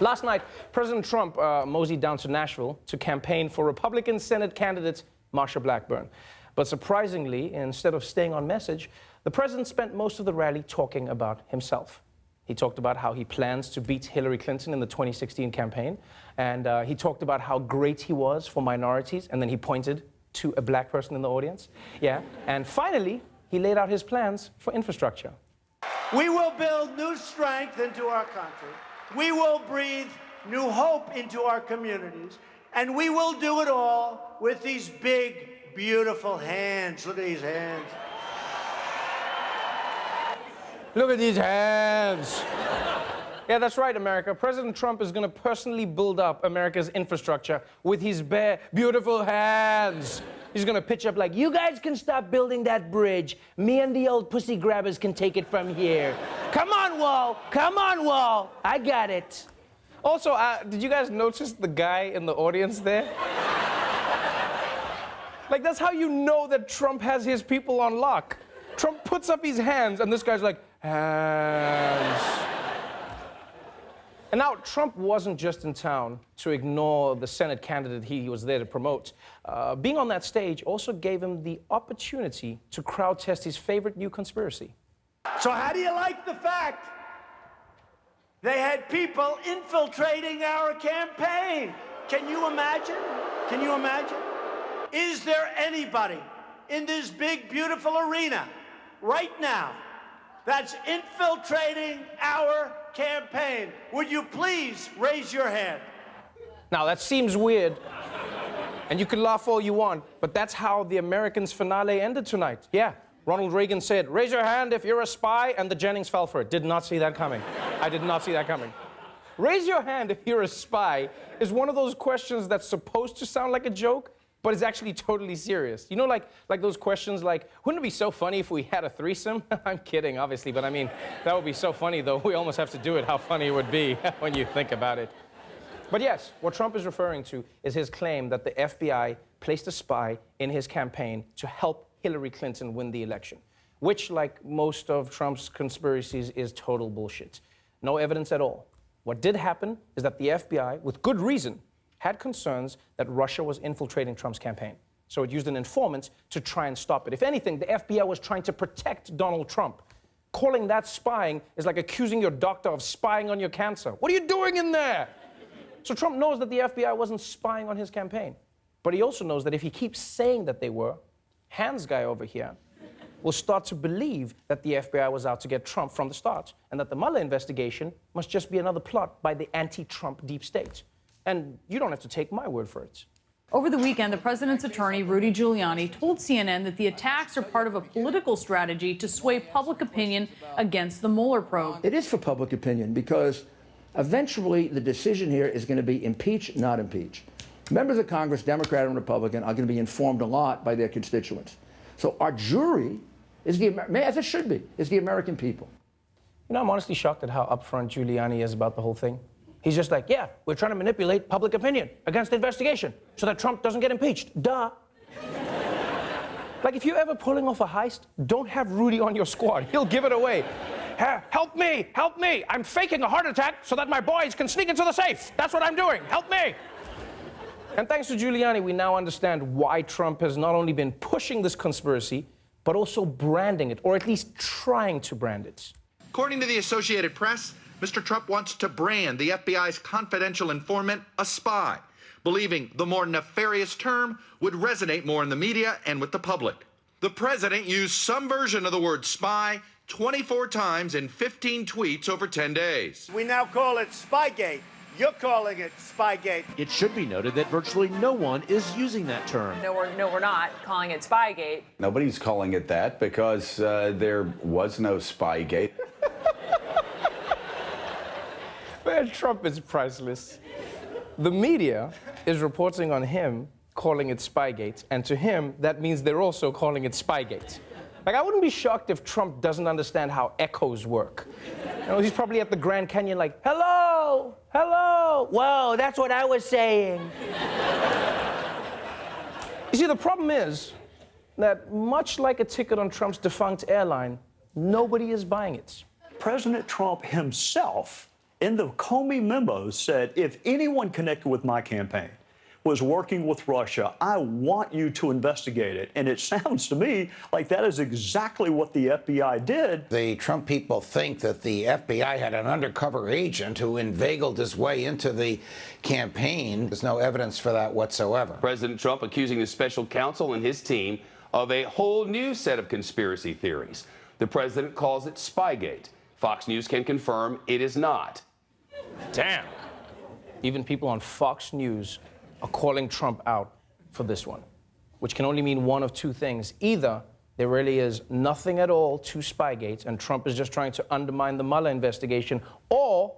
Last night, President Trump moseyed down to Nashville to campaign for Republican Senate candidate Marsha Blackburn. But surprisingly, instead of staying on message, the president spent most of the rally talking about himself. He talked about how he plans to beat Hillary Clinton in the 2016 campaign, and he talked about how great he was for minorities, and then he pointed to a black person in the audience. Yeah, and finally, he laid out his plans for infrastructure. We will build new strength into our country. We will breathe new hope into our communities. And we will do it all with these big, beautiful hands. Look at these hands. Look at these hands. Yeah, that's right, America. President Trump is going to personally build up America's infrastructure with his bare, beautiful hands. He's going to pitch up like, you guys can stop building that bridge. Me and the old pussy grabbers can take it from here. Come on, Wall. Come on, Wall. I got it. Also, did you guys notice the guy in the audience there? Like, that's how you know that Trump has his people on lock. Trump puts up his hands, and this guy's like, hands. And now, Trump wasn't just in town to ignore the Senate candidate he was there to promote. Being on that stage also gave him the opportunity to crowd test his favorite new conspiracy. So how do you like the fact they had people infiltrating our campaign? Can you imagine? Can you imagine? Is there anybody in this big, beautiful arena right now that's infiltrating our campaign? Would you please raise your hand? Now, that seems weird, and you can laugh all you want, but that's how the Americans' finale ended tonight. Yeah, Ronald Reagan said, raise your hand if you're a spy, and the Jennings fell for it. Did not see that coming. I did not see that coming. Raise your hand if you're a spy is one of those questions that's supposed to sound like a joke, but it's actually totally serious. You know, like those questions like, wouldn't it be so funny if we had a threesome? I'm kidding, obviously, but I mean, that would be so funny, though. We almost have to do it, how funny it would be when you think about it. But yes, what Trump is referring to is his claim that the FBI placed a spy in his campaign to help Hillary Clinton win the election, which, like most of Trump's conspiracies, is total bullshit. No evidence at all. What did happen is that the FBI, with good reason, had concerns that Russia was infiltrating Trump's campaign. So it used an informant to try and stop it. If anything, the FBI was trying to protect Donald Trump. Calling that spying is like accusing your doctor of spying on your cancer. What are you doing in there? So Trump knows that the FBI wasn't spying on his campaign. But he also knows that if he keeps saying that they were, Hans guy over here will start to believe that the FBI was out to get Trump from the start, and that the Mueller investigation must just be another plot by the anti-Trump deep state. And you don't have to take my word for it. Over the weekend, the president's attorney, Rudy Giuliani, told CNN that the attacks are part of a political strategy to sway public opinion against the Mueller probe. It is for public opinion because eventually the decision here is going to be impeach, not impeach. Members of Congress, Democrat and Republican, are going to be informed a lot by their constituents. So our jury is as it should be, is the American people. You know, I'm honestly shocked at how upfront Giuliani is about the whole thing. He's just like, yeah, we're trying to manipulate public opinion against the investigation so that Trump doesn't get impeached. Duh. Like, if you're ever pulling off a heist, don't have Rudy on your squad. He'll give it away. Help me, help me. I'm faking a heart attack so that my boys can sneak into the safe. That's what I'm doing. Help me. And thanks to Giuliani, we now understand why Trump has not only been pushing this conspiracy, but also branding it, or at least trying to brand it. According to the Associated Press, Mr. Trump wants to brand the FBI's confidential informant a spy, believing the more nefarious term would resonate more in the media and with the public. The president used some version of the word spy 24 times in 15 tweets over 10 days. We now call it Spygate. You're calling it Spygate. It should be noted that virtually no one is using that term. No, we're not calling it Spygate. Nobody's calling it that because there was no Spygate. Man, Trump is priceless. The media is reporting on him calling it Spygate, and to him, that means they're also calling it Spygate. Like, I wouldn't be shocked if Trump doesn't understand how echoes work. You know, he's probably at the Grand Canyon like, hello, hello. Whoa, that's what I was saying. You see, the problem is that much like a ticket on Trump's defunct airline, nobody is buying it. President Trump himself in the Comey memos said, if anyone connected with my campaign was working with Russia, I want you to investigate it. And it sounds to me like that is exactly what the FBI did. The Trump people think that the FBI had an undercover agent who inveigled his way into the campaign. There's no evidence for that whatsoever. President Trump accusing the special counsel and his team of a whole new set of conspiracy theories. The president calls it Spygate. Fox News can confirm it is not. Damn. Even people on Fox News are calling Trump out for this one, which can only mean one of two things. Either there really is nothing at all to Spygate and Trump is just trying to undermine the Mueller investigation, or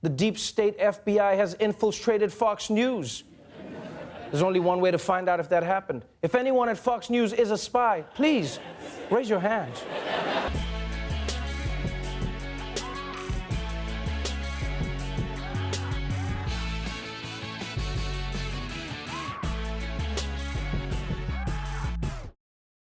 the deep state FBI has infiltrated Fox News. There's only one way to find out if that happened. If anyone at Fox News is a spy, please raise your hands.